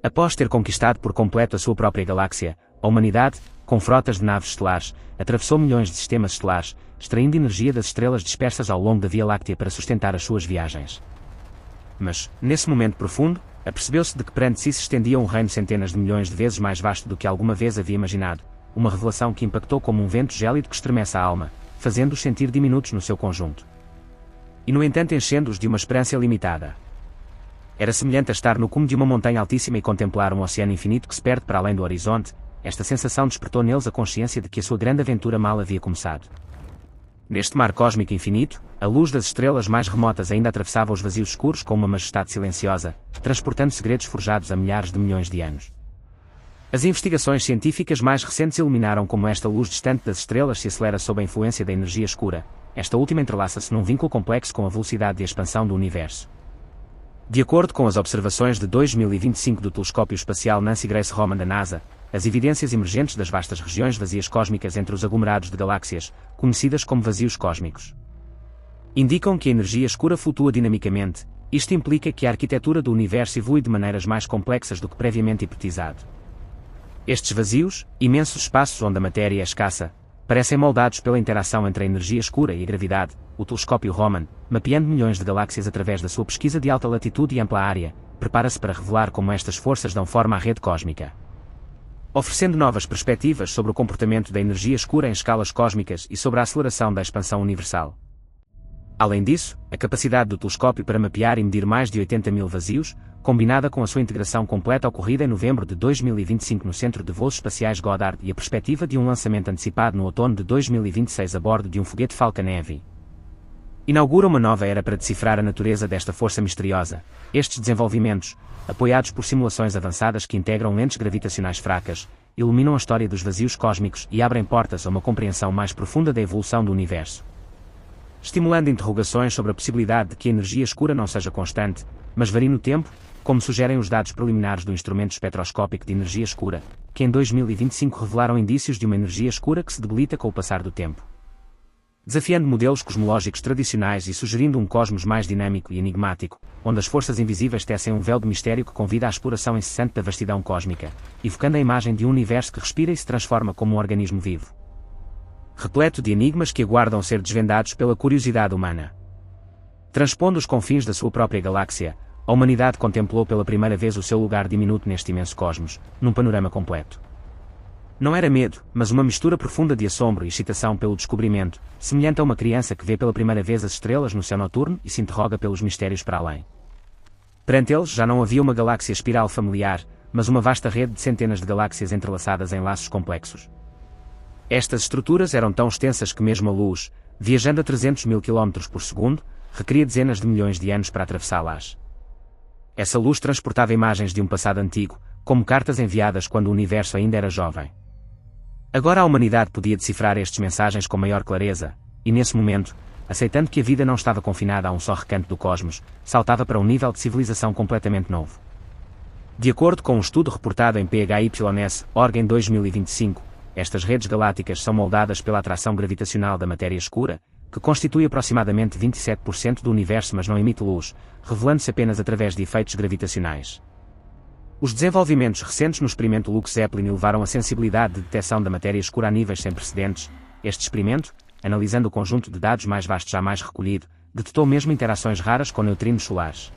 Após ter conquistado por completo a sua própria galáxia, a humanidade, com frotas de naves estelares, atravessou milhões de sistemas estelares, extraindo energia das estrelas dispersas ao longo da Via Láctea para sustentar as suas viagens. Mas, nesse momento profundo, apercebeu-se de que perante si se estendia um reino centenas de milhões de vezes mais vasto do que alguma vez havia imaginado, uma revelação que impactou como um vento gélido que estremece a alma, fazendo-os sentir diminutos no seu conjunto. E no entanto enchendo-os de uma esperança limitada. Era semelhante a estar no cume de uma montanha altíssima e contemplar um oceano infinito que se perde para além do horizonte. Esta sensação despertou neles a consciência de que a sua grande aventura mal havia começado. Neste mar cósmico infinito, a luz das estrelas mais remotas ainda atravessava os vazios escuros com uma majestade silenciosa, transportando segredos forjados há milhares de milhões de anos. As investigações científicas mais recentes iluminaram como esta luz distante das estrelas se acelera sob a influência da energia escura. Esta última entrelaça-se num vínculo complexo com a velocidade de expansão do universo. De acordo com as observações de 2025 do telescópio espacial Nancy Grace Roman da NASA, as evidências emergentes das vastas regiões vazias cósmicas entre os aglomerados de galáxias, conhecidas como vazios cósmicos, indicam que a energia escura flutua dinamicamente. Isto implica que a arquitetura do universo evolui de maneiras mais complexas do que previamente hipotetizado. Estes vazios, imensos espaços onde a matéria é escassa, parecem moldados pela interação entre a energia escura e a gravidade. O telescópio Roman, mapeando milhões de galáxias através da sua pesquisa de alta latitude e ampla área, prepara-se para revelar como estas forças dão forma à rede cósmica, oferecendo novas perspectivas sobre o comportamento da energia escura em escalas cósmicas e sobre a aceleração da expansão universal. Além disso, a capacidade do telescópio para mapear e medir mais de 80 mil vazios, combinada com a sua integração completa ocorrida em novembro de 2025 no Centro de Voos Espaciais Goddard e a perspectiva de um lançamento antecipado no outono de 2026 a bordo de um foguete Falcon Heavy, inaugura uma nova era para decifrar a natureza desta força misteriosa. Estes desenvolvimentos, apoiados por simulações avançadas que integram lentes gravitacionais fracas, iluminam a história dos vazios cósmicos e abrem portas a uma compreensão mais profunda da evolução do universo, estimulando interrogações sobre a possibilidade de que a energia escura não seja constante, mas varie no tempo, como sugerem os dados preliminares do instrumento espectroscópico de energia escura, que em 2025 revelaram indícios de uma energia escura que se debilita com o passar do tempo, desafiando modelos cosmológicos tradicionais e sugerindo um cosmos mais dinâmico e enigmático, onde as forças invisíveis tecem um véu de mistério que convida à exploração incessante da vastidão cósmica, evocando a imagem de um universo que respira e se transforma como um organismo vivo, repleto de enigmas que aguardam ser desvendados pela curiosidade humana. Transpondo os confins da sua própria galáxia, a humanidade contemplou pela primeira vez o seu lugar diminuto neste imenso cosmos, num panorama completo. Não era medo, mas uma mistura profunda de assombro e excitação pelo descobrimento, semelhante a uma criança que vê pela primeira vez as estrelas no céu noturno e se interroga pelos mistérios para além. Perante eles já não havia uma galáxia espiral familiar, mas uma vasta rede de centenas de galáxias entrelaçadas em laços complexos. Estas estruturas eram tão extensas que mesmo a luz, viajando a 300 mil km por segundo, requeria dezenas de milhões de anos para atravessá-las. Essa luz transportava imagens de um passado antigo, como cartas enviadas quando o universo ainda era jovem. Agora a humanidade podia decifrar estas mensagens com maior clareza, e nesse momento, aceitando que a vida não estava confinada a um só recanto do cosmos, saltava para um nível de civilização completamente novo. De acordo com um estudo reportado em PHYS.org em 2025, estas redes galácticas são moldadas pela atração gravitacional da matéria escura, que constitui aproximadamente 27% do universo mas não emite luz, revelando-se apenas através de efeitos gravitacionais. Os desenvolvimentos recentes no experimento Lux Zeppelin elevaram a sensibilidade de detecção da matéria escura a níveis sem precedentes. Este experimento, analisando o conjunto de dados mais vasto jamais recolhido, detectou mesmo interações raras com neutrinos solares,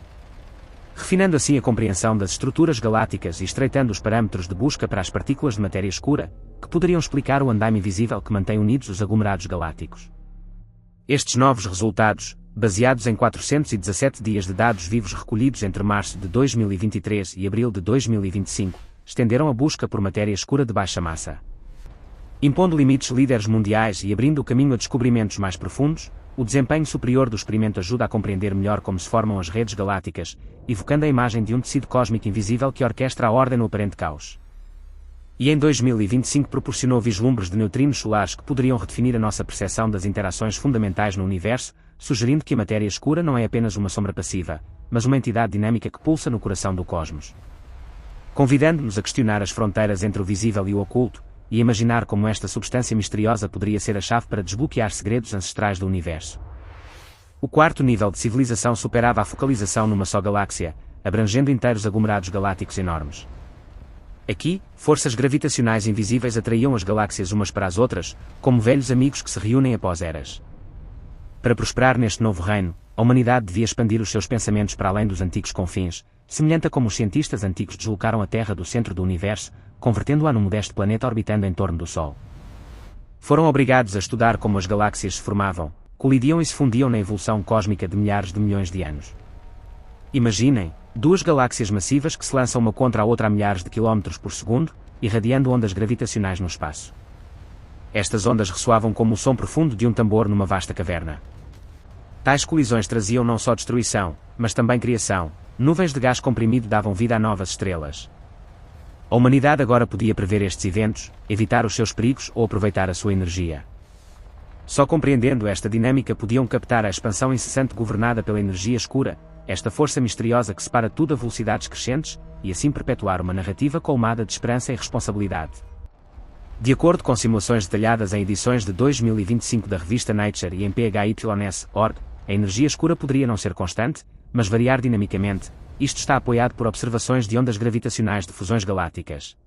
refinando assim a compreensão das estruturas galácticas e estreitando os parâmetros de busca para as partículas de matéria escura, que poderiam explicar o andaime invisível que mantém unidos os aglomerados galácticos. Estes novos resultados, baseados em 417 dias de dados vivos recolhidos entre março de 2023 e abril de 2025, estenderam a busca por matéria escura de baixa massa, impondo limites líderes mundiais e abrindo o caminho a descobrimentos mais profundos. O desempenho superior do experimento ajuda a compreender melhor como se formam as redes galácticas, evocando a imagem de um tecido cósmico invisível que orquestra a ordem no aparente caos. E em 2025 proporcionou vislumbres de neutrinos solares que poderiam redefinir a nossa percepção das interações fundamentais no universo, sugerindo que a matéria escura não é apenas uma sombra passiva, mas uma entidade dinâmica que pulsa no coração do cosmos, convidando-nos a questionar as fronteiras entre o visível e o oculto, e imaginar como esta substância misteriosa poderia ser a chave para desbloquear segredos ancestrais do universo. O quarto nível de civilização superava a focalização numa só galáxia, abrangendo inteiros aglomerados galácticos enormes. Aqui, forças gravitacionais invisíveis atraíam as galáxias umas para as outras, como velhos amigos que se reúnem após eras. Para prosperar neste novo reino, a humanidade devia expandir os seus pensamentos para além dos antigos confins, semelhante a como os cientistas antigos deslocaram a Terra do centro do universo, convertendo-a num modesto planeta orbitando em torno do Sol. Foram obrigados a estudar como as galáxias se formavam, colidiam e se fundiam na evolução cósmica de milhares de milhões de anos. Imaginem, duas galáxias massivas que se lançam uma contra a outra a milhares de quilómetros por segundo, irradiando ondas gravitacionais no espaço. Estas ondas ressoavam como o som profundo de um tambor numa vasta caverna. Tais colisões traziam não só destruição, mas também criação. Nuvens de gás comprimido davam vida a novas estrelas. A humanidade agora podia prever estes eventos, evitar os seus perigos ou aproveitar a sua energia. Só compreendendo esta dinâmica podiam captar a expansão incessante governada pela energia escura, esta força misteriosa que separa tudo a velocidades crescentes, e assim perpetuar uma narrativa colmada de esperança e responsabilidade. De acordo com simulações detalhadas em edições de 2025 da revista Nature e em PHYS.org, a energia escura poderia não ser constante, mas variar dinamicamente. Isto está apoiado por observações de ondas gravitacionais de fusões galácticas.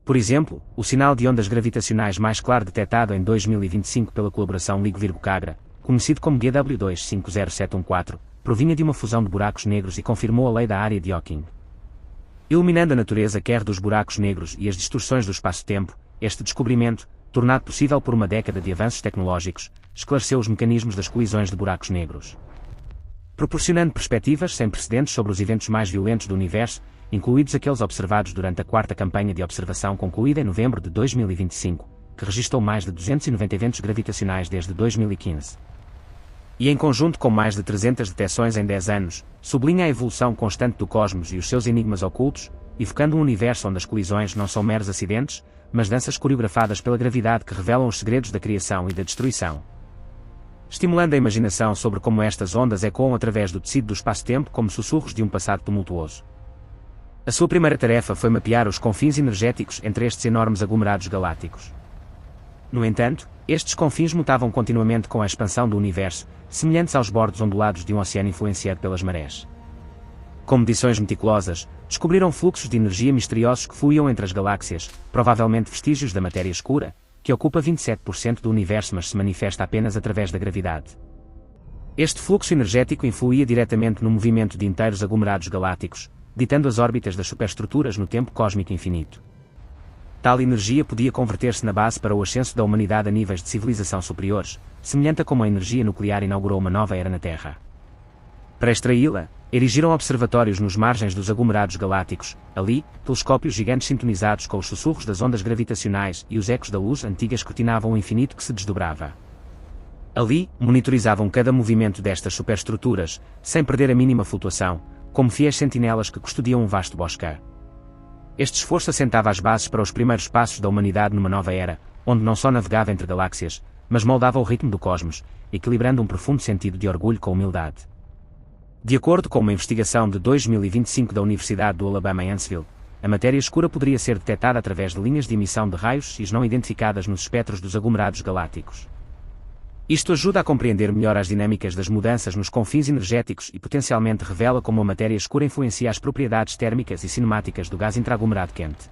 Por exemplo, o sinal de ondas gravitacionais mais claro detectado em 2025 pela colaboração LIGO-Virgo-Cagra, conhecido como GW250714, provinha de uma fusão de buracos negros e confirmou a lei da área de Hawking. Iluminando a natureza quer dos buracos negros e as distorções do espaço-tempo, este descobrimento, tornado possível por uma década de avanços tecnológicos, esclareceu os mecanismos das colisões de buracos negros, proporcionando perspectivas sem precedentes sobre os eventos mais violentos do universo, incluídos aqueles observados durante a quarta campanha de observação concluída em novembro de 2025, que registrou mais de 290 eventos gravitacionais desde 2015. E em conjunto com mais de 300 detecções em 10 anos, sublinha a evolução constante do cosmos e os seus enigmas ocultos, evocando um universo onde as colisões não são meros acidentes, mas danças coreografadas pela gravidade que revelam os segredos da criação e da destruição. Estimulando a imaginação sobre como estas ondas ecoam através do tecido do espaço-tempo como sussurros de um passado tumultuoso. A sua primeira tarefa foi mapear os confins energéticos entre estes enormes aglomerados galácticos. No entanto, estes confins mutavam continuamente com a expansão do universo, semelhantes aos bordos ondulados de um oceano influenciado pelas marés. Com medições meticulosas, descobriram fluxos de energia misteriosos que fluíam entre as galáxias, provavelmente vestígios da matéria escura, que ocupa 27% do universo mas se manifesta apenas através da gravidade. Este fluxo energético influía diretamente no movimento de inteiros aglomerados galácticos, ditando as órbitas das superestruturas no tempo cósmico infinito. Tal energia podia converter-se na base para o ascenso da humanidade a níveis de civilização superiores, semelhante a como a energia nuclear inaugurou uma nova era na Terra. Para extraí-la, erigiram observatórios nos margens dos aglomerados galácticos, ali, telescópios gigantes sintonizados com os sussurros das ondas gravitacionais e os ecos da luz antiga escrutinavam o infinito que se desdobrava. Ali, monitorizavam cada movimento destas superestruturas, sem perder a mínima flutuação, como fiéis sentinelas que custodiam um vasto bosque. Este esforço assentava as bases para os primeiros passos da humanidade numa nova era, onde não só navegava entre galáxias, mas moldava o ritmo do cosmos, equilibrando um profundo sentido de orgulho com humildade. De acordo com uma investigação de 2025 da Universidade do Alabama em Huntsville, a matéria escura poderia ser detectada através de linhas de emissão de raios-x não identificadas nos espectros dos aglomerados galácticos. Isto ajuda a compreender melhor as dinâmicas das mudanças nos confins energéticos e potencialmente revela como a matéria escura influencia as propriedades térmicas e cinemáticas do gás intraaglomerado quente.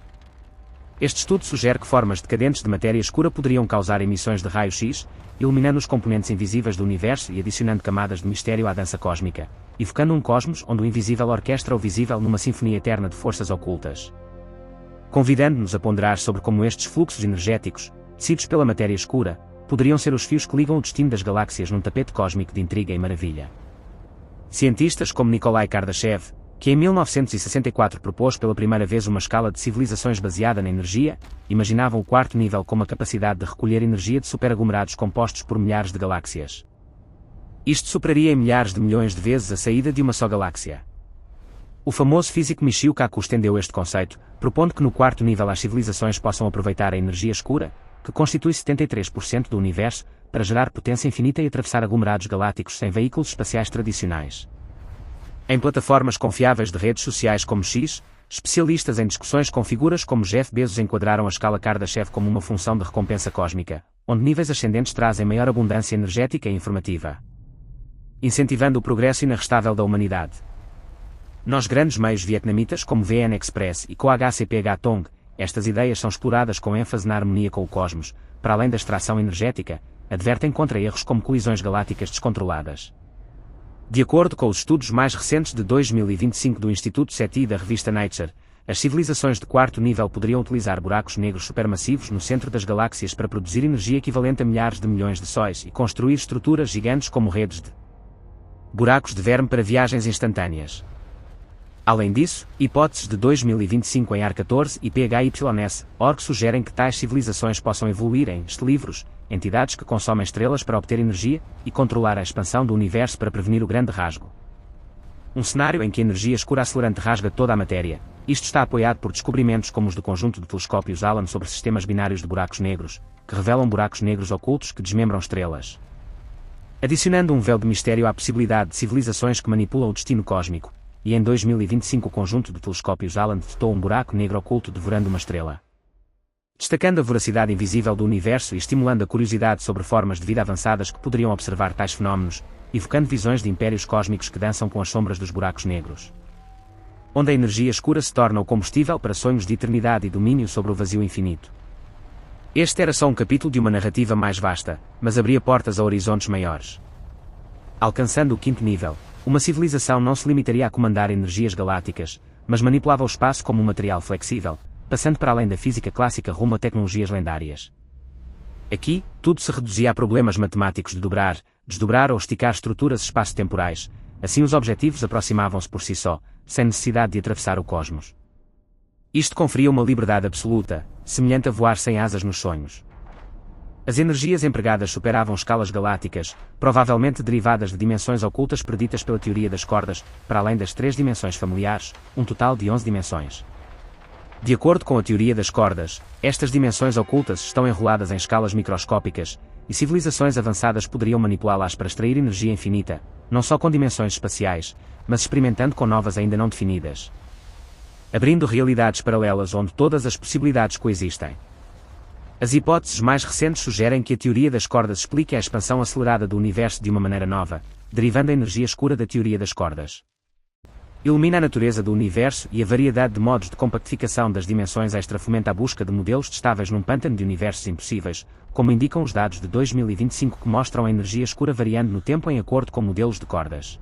Este estudo sugere que formas decadentes de matéria escura poderiam causar emissões de raios-x, iluminando os componentes invisíveis do universo e adicionando camadas de mistério à dança cósmica, evocando um cosmos onde o invisível orquestra o visível numa sinfonia eterna de forças ocultas. Convidando-nos a ponderar sobre como estes fluxos energéticos, tecidos pela matéria escura, poderiam ser os fios que ligam o destino das galáxias num tapete cósmico de intriga e maravilha. Cientistas como Nikolai Kardashev, que em 1964 propôs pela primeira vez uma escala de civilizações baseada na energia, imaginavam o quarto nível como a capacidade de recolher energia de superaglomerados compostos por milhares de galáxias. Isto superaria em milhares de milhões de vezes a saída de uma só galáxia. O famoso físico Michio Kaku estendeu este conceito, propondo que no quarto nível as civilizações possam aproveitar a energia escura, que constitui 73% do universo, para gerar potência infinita e atravessar aglomerados galácticos sem veículos espaciais tradicionais. Em plataformas confiáveis de redes sociais como X, especialistas em discussões com figuras como Jeff Bezos enquadraram a escala Kardashev como uma função de recompensa cósmica, onde níveis ascendentes trazem maior abundância energética e informativa, incentivando o progresso inarrestável da humanidade. Nos grandes meios vietnamitas como VN Express e COHCPH Tong, estas ideias são exploradas com ênfase na harmonia com o cosmos, para além da extração energética, advertem contra erros como colisões galácticas descontroladas. De acordo com os estudos mais recentes de 2025 do Instituto SETI e da revista Nature, as civilizações de quarto nível poderiam utilizar buracos negros supermassivos no centro das galáxias para produzir energia equivalente a milhares de milhões de sóis e construir estruturas gigantes como redes de buracos de verme para viagens instantâneas. Além disso, hipóteses de 2025 em AR-14 e PHYS-ORG sugerem que tais civilizações possam evoluir em estelivros, entidades que consomem estrelas para obter energia e controlar a expansão do universo para prevenir o grande rasgo. Um cenário em que a energia escura acelerante rasga toda a matéria. Isto está apoiado por descobrimentos como os do conjunto de telescópios Allen sobre sistemas binários de buracos negros, que revelam buracos negros ocultos que desmembram estrelas. Adicionando um véu de mistério à possibilidade de civilizações que manipulam o destino cósmico, e em 2025 o conjunto de telescópios Allen detectou um buraco negro oculto devorando uma estrela. Destacando a voracidade invisível do universo e estimulando a curiosidade sobre formas de vida avançadas que poderiam observar tais fenómenos, evocando visões de impérios cósmicos que dançam com as sombras dos buracos negros. Onde a energia escura se torna o combustível para sonhos de eternidade e domínio sobre o vazio infinito. Este era só um capítulo de uma narrativa mais vasta, mas abria portas a horizontes maiores. Alcançando o quinto nível, uma civilização não se limitaria a comandar energias galácticas, mas manipulava o espaço como um material flexível, passando para além da física clássica rumo a tecnologias lendárias. Aqui, tudo se reduzia a problemas matemáticos de dobrar, desdobrar ou esticar estruturas espaço-temporais, assim os objetivos aproximavam-se por si só, sem necessidade de atravessar o cosmos. Isto conferia uma liberdade absoluta, semelhante a voar sem asas nos sonhos. As energias empregadas superavam escalas galácticas, provavelmente derivadas de dimensões ocultas preditas pela teoria das cordas, para além das 3 dimensões familiares, um total de 11 dimensões. De acordo com a teoria das cordas, estas dimensões ocultas estão enroladas em escalas microscópicas, e civilizações avançadas poderiam manipulá-las para extrair energia infinita, não só com dimensões espaciais, mas experimentando com novas ainda não definidas. Abrindo realidades paralelas onde todas as possibilidades coexistem. As hipóteses mais recentes sugerem que a teoria das cordas explique a expansão acelerada do universo de uma maneira nova, derivando a energia escura da teoria das cordas. Ilumina a natureza do universo e a variedade de modos de compactificação das dimensões extra fomenta a busca de modelos testáveis num pântano de universos impossíveis, como indicam os dados de 2025 que mostram a energia escura variando no tempo em acordo com modelos de cordas.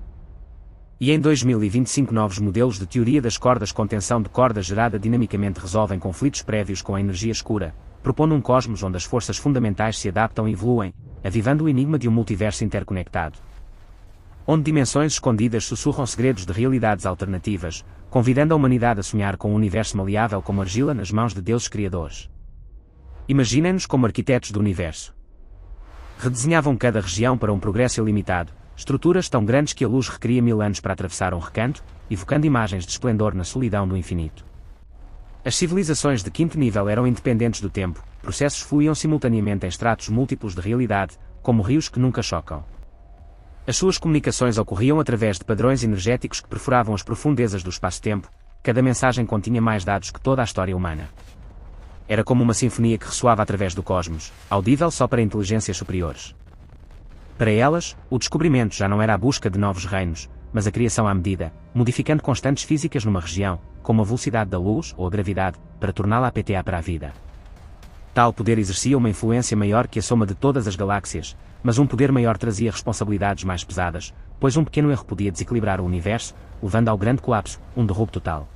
E em 2025 novos modelos de teoria das cordas com tensão de corda gerada dinamicamente resolvem conflitos prévios com a energia escura, propondo um cosmos onde as forças fundamentais se adaptam e evoluem, avivando o enigma de um multiverso interconectado. Onde dimensões escondidas sussurram segredos de realidades alternativas, convidando a humanidade a sonhar com um universo maleável como argila nas mãos de deuses criadores. Imaginem-nos como arquitetos do universo. Redesenhavam cada região para um progresso ilimitado, estruturas tão grandes que a luz requeria 1000 anos para atravessar um recanto, evocando imagens de esplendor na solidão do infinito. As civilizações de quinto nível eram independentes do tempo, processos fluíam simultaneamente em estratos múltiplos de realidade, como rios que nunca chocam. As suas comunicações ocorriam através de padrões energéticos que perfuravam as profundezas do espaço-tempo, cada mensagem continha mais dados que toda a história humana. Era como uma sinfonia que ressoava através do cosmos, audível só para inteligências superiores. Para elas, o descobrimento já não era a busca de novos reinos, mas a criação à medida, modificando constantes físicas numa região, como a velocidade da luz ou a gravidade, para torná-la APTA para a vida. Tal poder exercia uma influência maior que a soma de todas as galáxias, mas um poder maior trazia responsabilidades mais pesadas, pois um pequeno erro podia desequilibrar o universo, levando ao grande colapso, um derrubo total.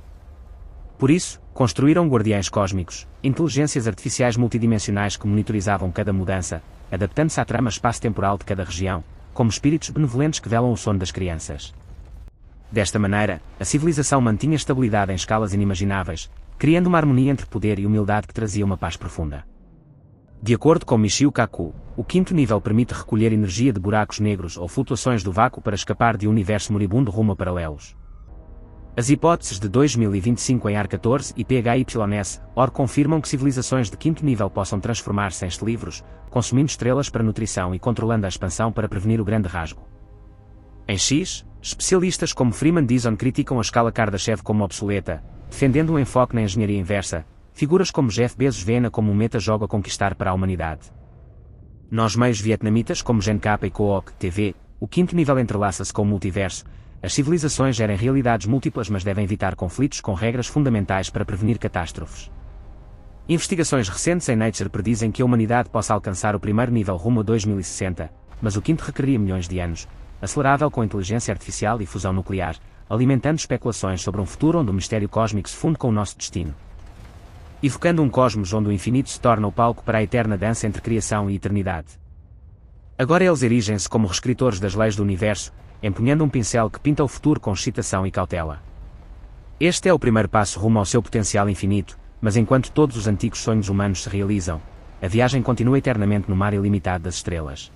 Por isso, construíram guardiães cósmicos, inteligências artificiais multidimensionais que monitorizavam cada mudança, adaptando-se à trama espaço-temporal de cada região, como espíritos benevolentes que velam o sono das crianças. Desta maneira, a civilização mantinha estabilidade em escalas inimagináveis, criando uma harmonia entre poder e humildade que trazia uma paz profunda. De acordo com Michio Kaku, o quinto nível permite recolher energia de buracos negros ou flutuações do vácuo para escapar de um universo moribundo rumo a paralelos. As hipóteses de 2025 em AR-14 e PHYS-ORG confirmam que civilizações de quinto nível possam transformar-se em estelivros, consumindo estrelas para nutrição e controlando a expansão para prevenir o grande rasgo. Em X, especialistas como Freeman Dyson criticam a escala Kardashev como obsoleta, defendendo um enfoque na engenharia inversa. Figuras como Jeff Bezos veem-na como um meta-jogo a conquistar para a humanidade. Nos meios vietnamitas como GenCap e Coop TV, o quinto nível entrelaça-se com o multiverso, As civilizações gerem realidades múltiplas, mas devem evitar conflitos com regras fundamentais para prevenir catástrofes. Investigações recentes em Nature predizem que a humanidade possa alcançar o primeiro nível rumo a 2060, mas o quinto requeriria milhões de anos, acelerável com inteligência artificial e fusão nuclear, alimentando especulações sobre um futuro onde o mistério cósmico se funde com o nosso destino. Evocando um cosmos onde o infinito se torna o palco para a eterna dança entre criação e eternidade. Agora eles erigem-se como reescritores das leis do universo, empunhando um pincel que pinta o futuro com excitação e cautela. Este é o primeiro passo rumo ao seu potencial infinito, mas enquanto todos os antigos sonhos humanos se realizam, a viagem continua eternamente no mar ilimitado das estrelas.